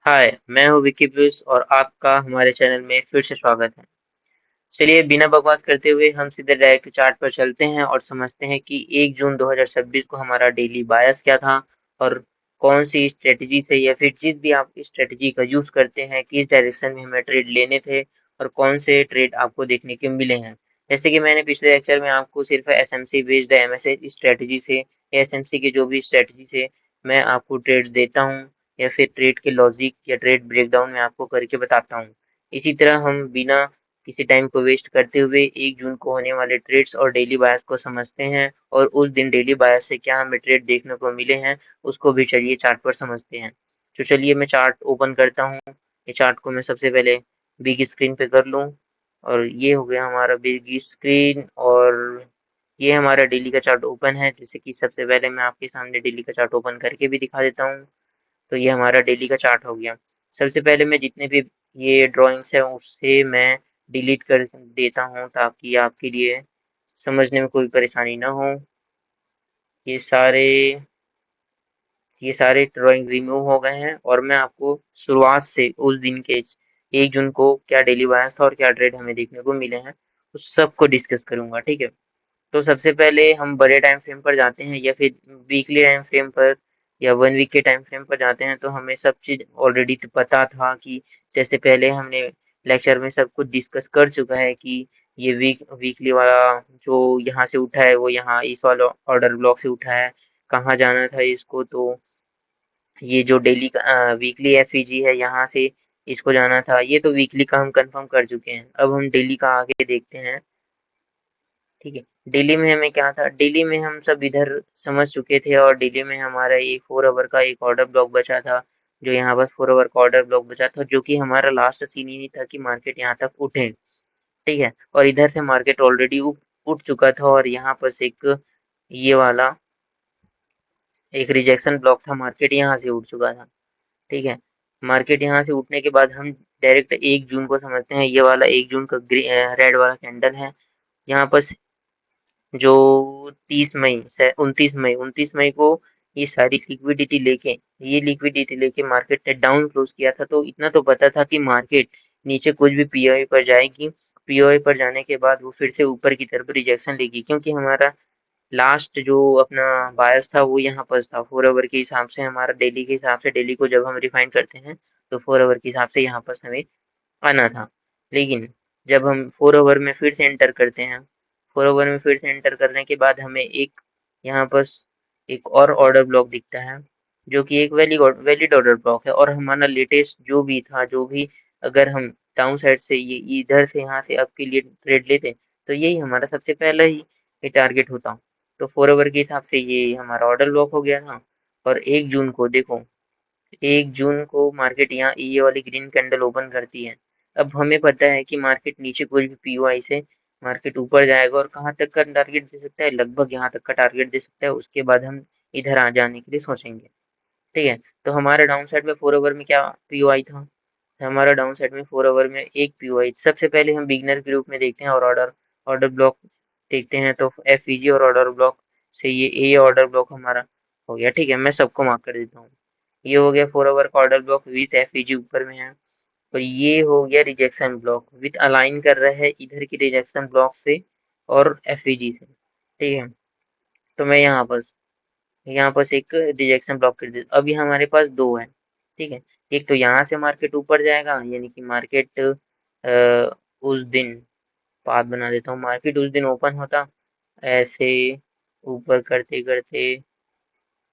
हाय, मैं हूँ विकी ब्रूस और आपका हमारे चैनल में फिर से स्वागत है। चलिए बिना बकवास करते हुए हम सीधे डायरेक्ट चार्ट पर चलते हैं और समझते हैं कि 1 जून 2026 को हमारा डेली बायस क्या था और कौन सी स्ट्रेटजी से या फिर जिस भी आप स्ट्रेटजी का यूज करते हैं किस डायरेक्शन में हमें ट्रेड लेने थे और कौन से ट्रेड आपको देखने के मिले हैं। जैसे कि मैंने पिछले लेक्चर में आपको सिर्फ एसएमसी बेस्ड एमएसए स्ट्रेटजी से एसएमसी की जो भी स्ट्रेटजी से मैं आपको ट्रेड्स देता हूँ या फिर ट्रेड के लॉजिक या ट्रेड ब्रेकडाउन में आपको करके बताता हूँ। इसी तरह हम बिना किसी टाइम को वेस्ट करते हुए 1 जून को होने वाले ट्रेड्स और डेली बायस को समझते हैं और उस दिन डेली बायस से क्या हमें ट्रेड देखने को मिले हैं उसको भी चलिए चार्ट पर समझते हैं। तो चलिए मैं चार्ट ओपन करता हूँ। ये चार्ट को मैं सबसे पहले बिग स्क्रीन पे कर लूँ और ये हो गया हमारा बिग स्क्रीन और ये हमारा डेली का चार्ट ओपन है। जैसे कि सबसे पहले मैं आपके सामने डेली का चार्ट ओपन करके भी दिखा देता हूँ। तो ये हमारा डेली का चार्ट हो गया। सबसे पहले मैं जितने भी ये ड्राइंग्स है उससे मैं डिलीट कर देता हूँ ताकि आपके लिए समझने में कोई परेशानी ना हो। ये सारे ये सारे ड्राइंग रिमूव हो गए हैं और मैं आपको शुरुआत से उस दिन के 1 जून को क्या डेली बायस था और क्या ट्रेड हमें देखने को मिले हैं उस सब को डिस्कस करूंगा, ठीक है। तो सबसे पहले हम बड़े टाइम फ्रेम पर जाते हैं या फिर वीकली टाइम फ्रेम पर या 1 वीक के टाइम फ्रेम पर जाते हैं तो हमें सब चीज़ ऑलरेडी पता था कि जैसे पहले हमने लेक्चर में सब कुछ डिस्कस कर चुका है कि ये वीकली वाला जो यहाँ से उठा है वो यहाँ इस वाला ऑर्डर ब्लॉक से उठा है, कहाँ जाना था इसको। तो ये जो डेली का वीकली एफईजी है यहाँ से इसको जाना था, ये तो वीकली का हम कंफर्म कर चुके हैं। अब हम डेली का आगे देखते हैं, ठीक है। दिल्ली में हमें क्या था, दिल्ली में हम सब इधर समझ चुके थे और दिल्ली में हमारा ये 4 आवर का एक ऑर्डर ब्लॉक बचा था। जो यहाँ बस 4 आवर का ऑर्डर ब्लॉक बचा था जो कि हमारा लास्ट सीन यही था कि मार्केट यहाँ तक उठे, ठीक है। और इधर से मार्केट ऑलरेडी उठ चुका था और यहाँ पर एक ये वाला एक रिजेक्शन ब्लॉक था, मार्केट यहाँ से उठ चुका था, ठीक है। मार्केट यहाँ से उठने के बाद हम डायरेक्ट 1 जून को समझते हैं। ये वाला 1 जून का रेड वाला कैंडल है। यहाँ पर जो 30 मई से 29 मई को ये लिक्विडिटी लेके मार्केट ने डाउन क्लोज किया था। तो इतना तो पता था कि मार्केट नीचे कुछ भी पीओआई पर जाएगी, पीओआई पर जाने के बाद वो फिर से ऊपर की तरफ रिजेक्शन लेगी, क्योंकि हमारा लास्ट जो अपना बायस था वो यहाँ पर था 4 आवर के हिसाब से। हमारा डेली के हिसाब से डेली को जब हम रिफाइन करते हैं तो 4 आवर के हिसाब से यहाँ पर हमें आना था। लेकिन जब हम 4 आवर में फिर से एंटर करते हैं, 4 आवर में फिर से एंटर करने के बाद हमें एक यहाँ पर एक और ऑर्डर ब्लॉक दिखता है जो कि एक वैलिड ऑर्डर ब्लॉक है। और हमारा लेटेस्ट जो भी था, जो भी अगर हम डाउन साइड से ये इधर से यहाँ से अप के लिए ट्रेड लेते तो यही हमारा सबसे पहला ही ये टारगेट होता। तो 4 आवर के हिसाब से ये हमारा ऑर्डर ब्लॉक हो गया था। और 1 जून को देखो, 1 जून को मार्केट यहाँ ये वाली ग्रीन कैंडल ओपन करती है। अब हमें पता है कि मार्केट नीचे कोई भी पीओआई से मार्केट ऊपर जाएगा और कहाँ तक का टारगेट दे सकता है, लगभग यहाँ तक का टारगेट दे सकता है। उसके बाद हम इधर आ जाने के लिए सोचेंगे, ठीक है। तो हमारा डाउन साइड में 4 आवर में क्या पीओआई था, हमारा डाउन साइड में 4 आवर में एक पीओआई। सबसे पहले हम बिगनर के रूप में देखते हैं और ऑर्डर ऑर्डर ब्लॉक देखते हैं। तो एफईजी और ऑर्डर ब्लॉक से ये ऑर्डर ब्लॉक हमारा हो गया, ठीक है। मैं सबको मार्क कर देता हूँ। ये हो गया 4 आवर का ऑर्डर ब्लॉक विथ एफईजी ऊपर में है। और ये हो गया रिजेक्शन ब्लॉक विथ अलाइन कर रहा है इधर की रिजेक्शन ब्लॉक से और एफईजी से, ठीक है। तो मैं यहाँ पर एक रिजेक्शन ब्लॉक कर देता। अभी हमारे पास दो है, ठीक है। एक तो यहाँ से मार्केट ऊपर जाएगा, यानी कि मार्केट उस दिन पाथ बना देता हूँ, मार्केट उस दिन ओपन होता ऐसे ऊपर करते करते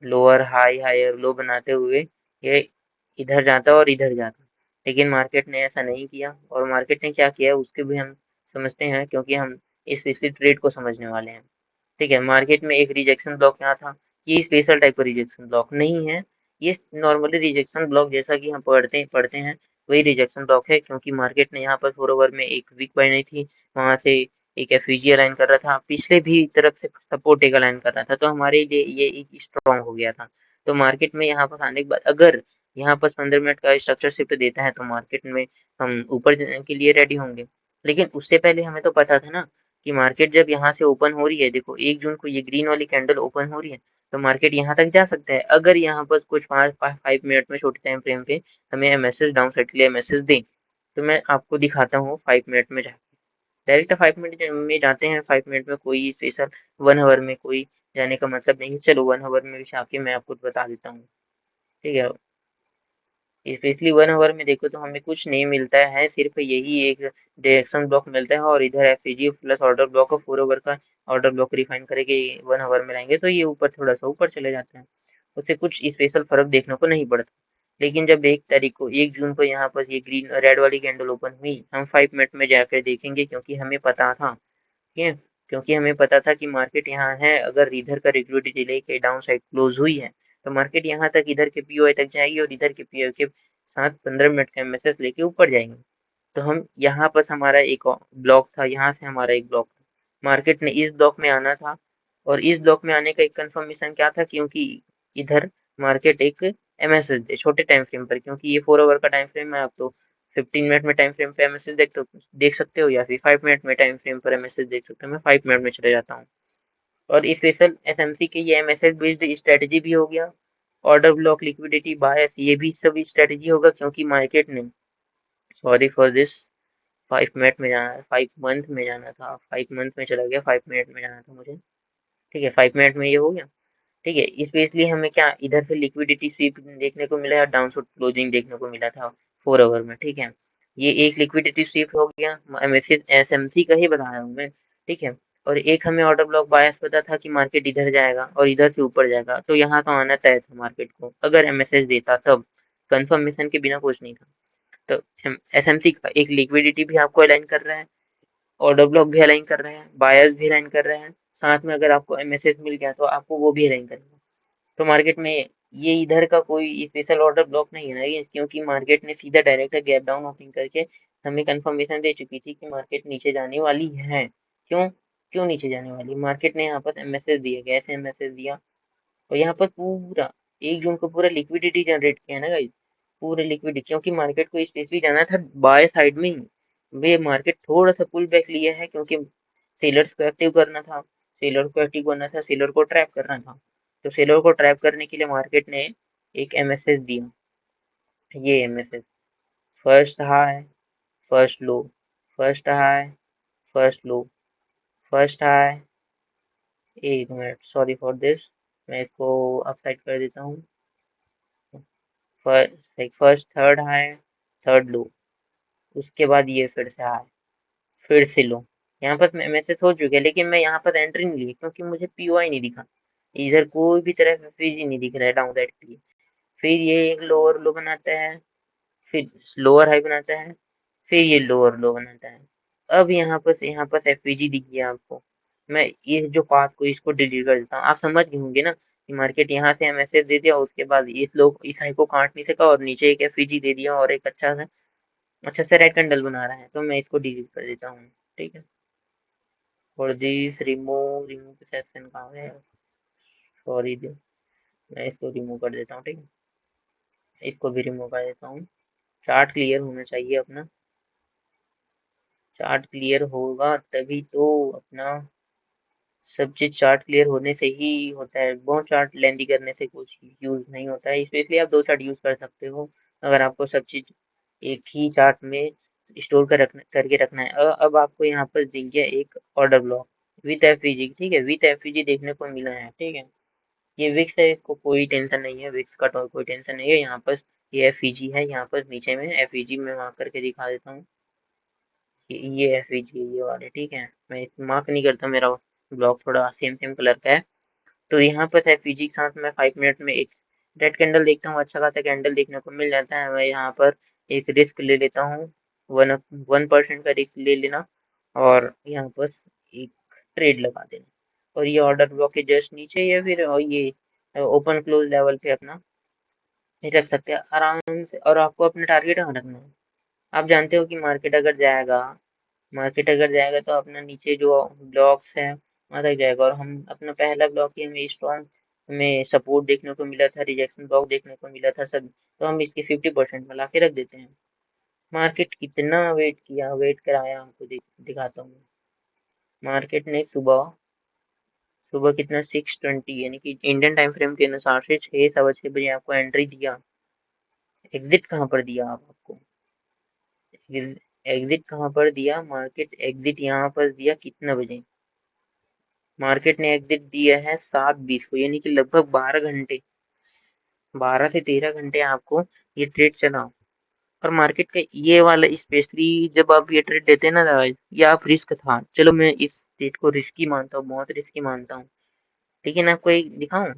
लोअर हाई हायर लो बनाते हुए ये इधर जाता और इधर जाता। लेकिन मार्केट ने ऐसा नहीं किया और मार्केट ने क्या किया उसके भी हम समझते हैं, क्योंकि हम स्पेशली ट्रेड को समझने वाले हैं, ठीक है। मार्केट में एक रिजेक्शन ब्लॉक क्या था, ये स्पेशल टाइप का रिजेक्शन ब्लॉक नहीं है। ये नॉर्मली रिजेक्शन ब्लॉक जैसा कि हम पढ़ते हैं वही रिजेक्शन ब्लॉक है, क्योंकि मार्केट ने यहाँ पर 4 आवर में एक वीक बनाई थी, वहां से एक एफवीजी अलाइन कर रहा था, पिछले भी तरफ से सपोर्ट एक अलाइन कर रहा था। तो हमारे लिए ये एक स्ट्रॉन्ग हो गया था। तो मार्केट में यहाँ पर आने के बाद अगर यहाँ पर 15 मिनट का स्ट्रक्चर शिफ्ट देता है तो मार्केट में हम ऊपर के लिए रेडी होंगे। लेकिन उससे पहले हमें तो पता था ना कि मार्केट जब यहाँ से ओपन हो रही है, देखो 1 जून को ये ग्रीन वाली कैंडल ओपन हो रही है, तो मार्केट यहाँ तक जा सकता है अगर यहाँ पर कुछ 5 मिनट में छोटे टाइम फ्रेम पे हमें मैसेज डाउन साइड के लिए मैसेज दे। तो मैं आपको दिखाता हूँ 5 मिनट में जाके, डायरेक्ट 5 मिनट में जाते हैं। 5 मिनट में कोई स्पेशल 1 आवर में कोई जाने का मतलब नहीं, चलो 1 आवर में भी जाके मैं आपको बता देता हूँ, ठीक है। स्पेशली 1 आवर में देखो तो हमें कुछ नहीं मिलता है, सिर्फ यही एक डायरेक्शन ब्लॉक मिलता है और इधर एफईजी प्लस ऑर्डर ब्लॉक और 4 आवर का ऑर्डर ब्लॉक रिफाइन करके 1 आवर में लाएंगे तो ये ऊपर थोड़ा सा ऊपर चले जाते हैं, उससे कुछ स्पेशल फर्क देखने को नहीं पड़ता। लेकिन जब 1 तारीख को 1 जून को यहाँ पर ये ग्रीन रेड वाली कैंडल ओपन हुई, हम 5 मिनट में जाकर देखेंगे क्योंकि हमें पता था, ठीक है, क्योंकि हमें पता था कि मार्केट यहाँ है, अगर इधर का लिक्विडिटी लेके डाउन साइड क्लोज हुई है तो मार्केट यहाँ तक इधर के पीओआई तक जाएगी और इधर के पीओआई के साथ 15 मिनट का एमएसएस लेके ऊपर जाएंगे। तो हम यहाँ पर हमारा एक ब्लॉक था, यहाँ से हमारा एक ब्लॉक था, मार्केट ने इस ब्लॉक में आना था। और इस ब्लॉक में आने का एक कंफर्मेशन क्या था, क्योंकि इधर मार्केट एक एमएसएस दे छोटे टाइम फ्रेम पर, क्योंकि ये 4 आवर का टाइम फ्रेम है, आप तो 15 मिनट में टाइम फ्रेम पे एमएसएस देख सकते हो या फिर 5 मिनट में टाइम फ्रेम पर एमएसएस देख सकते हो। मैं 5 मिनट में चले जाता हूँ। और स्पेशल एसएमसी के ये एमएसएस बेस्ड स्ट्रेटजी भी हो गया, ऑर्डर ब्लॉक लिक्विडिटी बायस ये भी सब स्ट्रेटजी होगा, क्योंकि मार्केट ने, सॉरी फॉर दिस, 5 मिनट में जाना, 5 मंथ में जाना था, 5 मंथ में चला गया, 5 मिनट में जाना था मुझे, ठीक है। 5 मिनट में ये हो गया, ठीक है। इसलिए हमें क्या इधर से लिक्विडिटी स्वीप देखने को मिला और डाउनसाइड क्लोजिंग देखने को मिला था 4 आवर में, ठीक है। ये एक लिक्विडिटी स्वीप हो गया, एसएमसी का ही बता रहा हूँ मैं, ठीक है। और एक हमें ऑर्डर ब्लॉक बायस पता था कि मार्केट इधर जाएगा और इधर से ऊपर जाएगा, तो यहाँ तो आना तय था मार्केट को, अगर एमएसएस देता तब, कंफर्मेशन के बिना कुछ नहीं था। तो एसएमसी का एक लिक्विडिटी भी आपको अलाइन कर रहा है, ऑर्डर ब्लॉक भी अलाइन कर रहे हैं, बायर्स भी अलाइन कर रहे हैं, साथ में अगर आपको एमएसएस मिल गया तो आपको वो भी अलाइन करेंगे। तो मार्केट में ये इधर का कोई स्पेशल ऑर्डर ब्लॉक नहीं है ना ये, क्योंकि मार्केट ने सीधा डायरेक्ट गैप डाउन ओपनिंग करके हमें कंफर्मेशन दे चुकी थी कि मार्केट नीचे जाने वाली है। क्यों क्यों नीचे जाने वाली, मार्केट ने यहाँ पर एमएसएस दिया, कैसे एमएसएस दिया, और यहाँ पर पूरा 1 जून को पूरा लिक्विडिटी जनरेट किया ना गाइस, पूरे लिक्विडिटी, क्योंकि मार्केट को स्पेशली जाना था बाय साइड में ही। वे मार्केट थोड़ा सा पुल बैक लिया है क्योंकि सेलर्स को एक्टिव करना था, सेलर को एक्टिव करना था, सेलर को ट्रैप करना था। तो सेलर को ट्रैप करने के लिए मार्केट ने एक एमएसएस दिया, ये एमएसएस, फर्स्ट हाई, फर्स्ट लो, फर्स्ट हाई, फर्स्ट लो, फर्स्ट हाई, एक मिनट, सॉरी फॉर दिस, मैं इसको अपसाइड कर देता हूँ, फर्स्ट थर्ड हाई, थर्ड लो, उसके बाद ये फिर से हाई, फिर से लो। यहाँ पर मैसेज हो चुके हैं लेकिन मैं यहाँ पर एंट्री नहीं ली क्योंकि मुझे पीओआई नहीं दिखा, इधर कोई भी तरह का फ्रीज नहीं दिख रहा है डाउन साइड के लिए। फिर ये एक लोअर लो बनाता है, फिर लोअर हाई बनाता है, फिर ये लोअर लो बनाता है। अब यहाँ पर एफवीजी दिख गया आपको, मैं ये जो पाथ को इसको डिलीट कर देता हूँ। आप समझ गए होंगे ना कि मार्केट यहाँ से मैसेज दे दिया, उसके बाद इस लोग इस हाई को काट नहीं सका और नीचे एक एफवीजी दे दिया और एक अच्छा सा रेड कैंडल बना रहा है, तो मैं इसको डिलीट कर देता हूँ, ठीक है। और दिस रिमूव सेशन कहाँ है, सॉरी, मैं इसको रिमूव कर देता हूँ, ठीक है, इसको भी रिमूव कर देता हूँ। चार्ट क्लियर होना चाहिए अपना, चार्ट क्लियर होगा तभी तो अपना सब चीज, चार्ट क्लियर होने से ही होता है, बहुत चार्ट लेंदी करने से कुछ यूज नहीं होता है, इसलिए आप 2 चार्ट यूज कर सकते हो अगर आपको सब चीज एक ही चार्ट में स्टोर करके रखना है। अब आपको यहाँ पर दिख गया एक ऑर्डर ब्लॉक विथ एफवीजी, ठीक है, विथ एफवीजी देखने को मिला है, ठीक है। ये विक्स है, इसको कोई टेंशन नहीं है, विक्स का तो कोई टेंशन नहीं है, यहाँ पर ये एफवीजी है, यहाँ पर नीचे में एफवीजी में मार्क करके दिखा देता हूँ, ये एफवीजी है ये वाले, ठीक है। मैं मार्क नहीं करता, मेरा ब्लॉक थोड़ा सेम सेम कलर का है। तो यहाँ पर एफवीजी के साथ मैं 5 मिनट में एक रेड कैंडल देखता हूँ, अच्छा खासा कैंडल देखने को मिल जाता है। मैं यहाँ पर एक रिस्क ले लेता हूँ, 1% का रिस्क ले लेना और यहाँ पर एक ट्रेड लगा देना, और ये ऑर्डर ब्लॉक के जस्ट नीचे या फिर ये ओपन क्लोज लेवल पे अपना ये रख सकते हैं आराम से। और आपको अपना टारगेट कहाँ रखना है, आप जानते हो कि मार्केट अगर जाएगा तो अपना नीचे जो ब्लॉक्स है वहाँ तक जाएगा, और हम अपना पहला ब्लॉक ही हमें स्ट्रॉन्ग, हमें सपोर्ट देखने को मिला था, रिजेक्शन ब्लॉक देखने को मिला था सब, तो हम इसकी 50% में ला के रख देते हैं। मार्केट कितना वेट किया, वेट कराया आपको दिखाता हूँ। मार्केट ने सुबह सुबह कितना 6:20 यानी कि इंडियन टाइम फ्रेम के अनुसार से 6 सवा 6 बजे आपको एंट्री दिया। एग्जिट कहाँ पर दिया आपको? एग्जिट कहाँ पर दिया? मार्केट एग्जिट यहाँ पर दिया कितना बजे? मार्केट ने एग्जिट दिया है 7:20 को, यानी कि लगभग 12 घंटे, 12 से 13 घंटे आपको ये ट्रेड चला। और मार्केट का ये वाला स्पेशली जब आप ये ट्रेड देते हैं ना guys, ये आप रिस्क था, चलो मैं इस ट्रेड को रिस्की मानता हूँ, बहुत रिस्की मानता हूँ, लेकिन आपको एक दिखाऊं।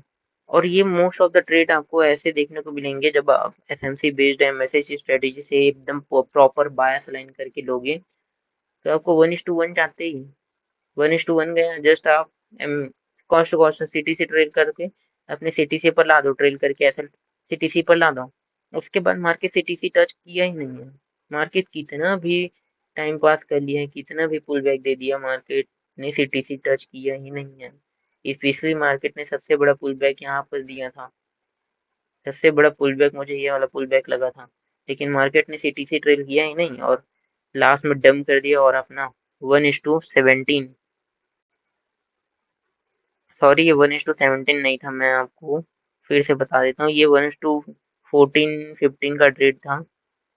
और ये मोस्ट ऑफ द ट्रेड आपको ऐसे देखने को मिलेंगे जब आप एफएमसी बेस्ड एमएसआई स्ट्रेटेजी से एकदम प्रॉपर बायस लाइन करके लोगे, तो आपको 1:1 चाहते ही 1:1 गया, जस्ट आप कॉस्ट टू कॉस्ट सिटी से ट्रेड करके अपने सीटीसी पर ला दो, ट्रेड करके ऐसा सीटीसी पर ला दो। उसके बाद मार्केट सीटीसी टच किया ही नहीं है। मार्केट कितना भी टाइम पास कर लिया है, कितना भी पुल बैक दे दिया, मार्केट ने सीटीसी टच किया ही नहीं है। इस पिछली मार्केट ने सबसे बड़ा पुल बैक यहाँ पर दिया था, सबसे बड़ा पुल बैक मुझे ये वाला पुल बैक लगा था, लेकिन मार्केट ने सीटीसी ट्रेड किया ही नहीं और लास्ट में डम कर दिया और अपना 1:17, सॉरी ये 1:17 नहीं था, मैं आपको फिर से बता देता हूँ, ये 1:14-15 का ट्रेड था।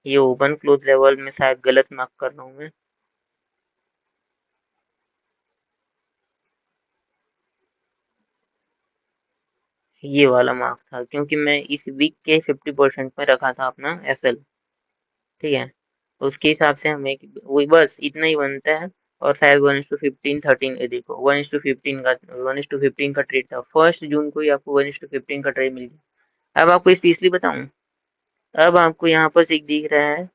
ये ओपन क्लोज लेवल में शायद गलत मार्क कर रहा हूँ मैं, ये वाला मार्क था, क्योंकि मैं इस वीक के 50% में रखा था अपना एसएल, ठीक है। उसके हिसाब से हमें वही बस इतना ही बनता है। और शायद 1:15-13, देखो 1:15 का ट्रेड था, 1 जून को ही आपको 1:15 का ट्रेड मिल गया। अब आपको स्पेशली बताऊं, अब आपको यहाँ पर एक दिख रहा है,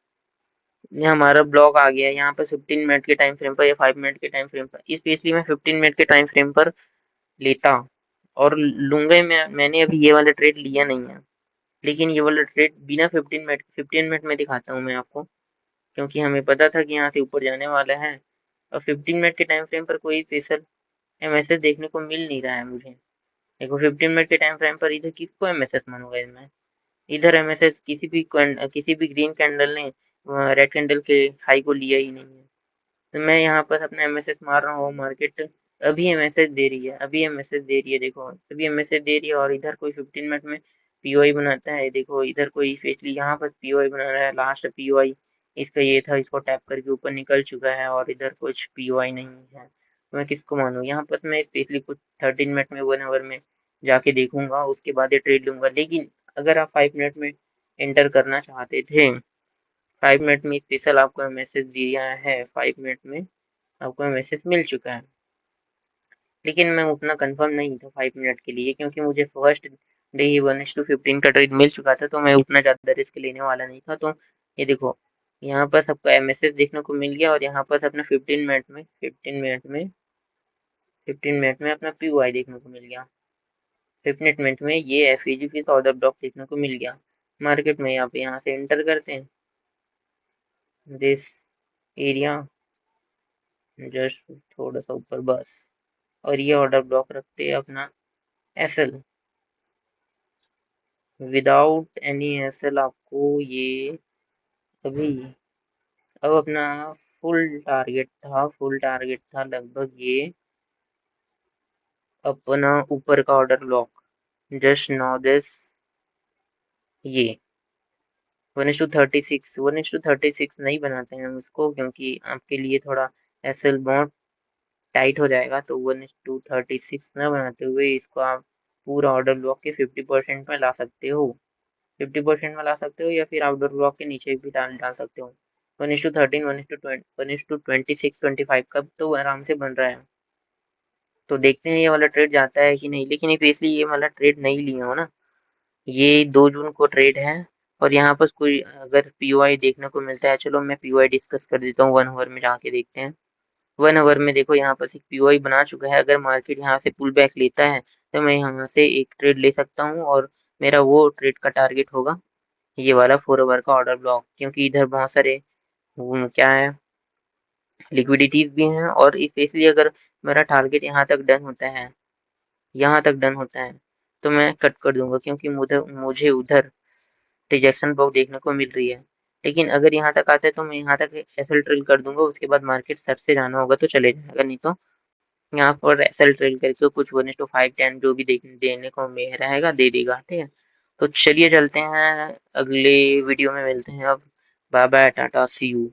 ये हमारा ब्लॉक आ गया है यहाँ पर 15 मिनट के टाइम फ्रेम पर या 5 मिनट के टाइम फ्रेम पर, स्पेशली मैं 15 मिनट के टाइम फ्रेम पर लेता और लूंगा ही। मैंने अभी ये वाला ट्रेड लिया नहीं है, लेकिन ये वाला ट्रेड बिना 15 मिनट में दिखाता हूँ मैं आपको, क्योंकि हमें पता था कि यहाँ से ऊपर जाने वाला है। और 15 मिनट के टाइम फ्रेम पर कोई स्पेशल एमएसएस देखने को मिल नहीं रहा है मुझे। देखो 15 मिनट के टाइम फ्रेम पर इधर किसको एमएसएस मानूंगा इसमें? इधर एमएसएस किसी भी ग्रीन कैंडल ने रेड कैंडल के हाई को लिया ही नहीं है, तो मैं यहाँ पर अपना एमएसएस मार रहा हूँ। मार्केट अभी एमएसएस दे रही है, अभी एमएसएस दे रही है, देखो अभी एमएसएस दे रही है, और इधर कोई 15 मिनट में पीओआई बनाता है, देखो इधर कोई स्पेशली यहाँ पर पीओआई बना रहा है, लास्ट पीओआई इसका ये था, इसको टैप करके ऊपर निकल चुका है और इधर कुछ पीओआई नहीं है, तो मैं किसको मानूँ? यहाँ पर मैं स्पेशली कुछ 13 मिनट में 1 आवर में जाके देखूंगा, उसके बाद ये ट्रेड लूंगा। लेकिन अगर आप 5 मिनट में एंटर करना चाहते थे, 5 मिनट में स्पेशल आपको मैसेज दिया है, 5 मिनट में आपको मैसेज मिल चुका है, लेकिन मैं उतना कंफर्म नहीं था 5 मिनट के लिए, क्योंकि मुझे फर्स्ट डे ही 1:15 का ट्रेड मिल चुका था, तो मैं उतना ज़्यादा रिस्क लेने वाला नहीं था। तो ये देखो यहाँ पर सबका मैसेज देखने को मिल गया, और यहाँ पर अपना 15 मिनट में अपना पीओआई देखने को मिल गया। 15 मिनट में ये एफईजी की ऑर्डर ब्लॉक देखने को मिल गया मार्केट में। यहाँ से एंटर करते हैं दिस एरिया, जस्ट थोड़ा सा ऊपर बस, और ये ऑर्डर ब्लॉक रखते हैं अपना एसएल, विदाउट एनी एसएल आपको ये अभी। अब अपना फुल टारगेट था लगभग ये अपना ऊपर का order block, just know this, ये 1:36 नहीं बनाते हैं हम इसको, क्योंकि आपके लिए थोड़ा एसएल बहुत टाइट हो जाएगा, तो 1:36 न बनाते हुए इसको आप पूरा ऑर्डर ब्लॉक के 50% में ला सकते हो, 50% में ला सकते हो, या फिर आउटडोर ब्लॉक के नीचे भी डाल डाल सकते हो। 1:13, 1:26, 1:25 का तो आराम से बन रहा है। तो देखते हैं ये वाला ट्रेड जाता है कि नहीं, लेकिन इसलिए ये वाला ट्रेड नहीं लिया हो ना, ये 2 जून को ट्रेड है। और यहाँ पर कोई अगर पीओआई देखने को मिलता है, चलो मैं पीओआई डिस्कस कर देता हूँ, 1 आवर में जाके देखते हैं। 1 आवर में देखो यहाँ पर एक पीओआई बना चुका है, अगर मार्केट यहाँ से पुल बैक लेता है तो मैं यहाँ से एक ट्रेड ले सकता हूँ, और मेरा वो ट्रेड का टारगेट होगा ये वाला 4 आवर का ऑर्डर ब्लॉक, क्योंकि इधर बहुत सारे क्या है लिक्विडिटीज भी हैं, और स्पेशली अगर मेरा टारगेट यहाँ तक डन होता है तो मैं कट कर दूंगा, क्योंकि मुझे उधर रिजेक्शन बॉक्स देखने को मिल रही है। लेकिन अगर यहाँ तक आता है तो मैं यहाँ तक एसएल ट्रेल कर दूंगा, उसके बाद मार्केट सर से जाना होगा तो चले जाएगा, नहीं तो यहाँ पर एसएल ट्रेल करके कुछ बोले तो 5-10 जो भी देने को रहेगा दे देगा, ठीक है। तो चलिए चलते हैं, अगले वीडियो में मिलते हैं अब। बाय बाय, टाटा, सी यू।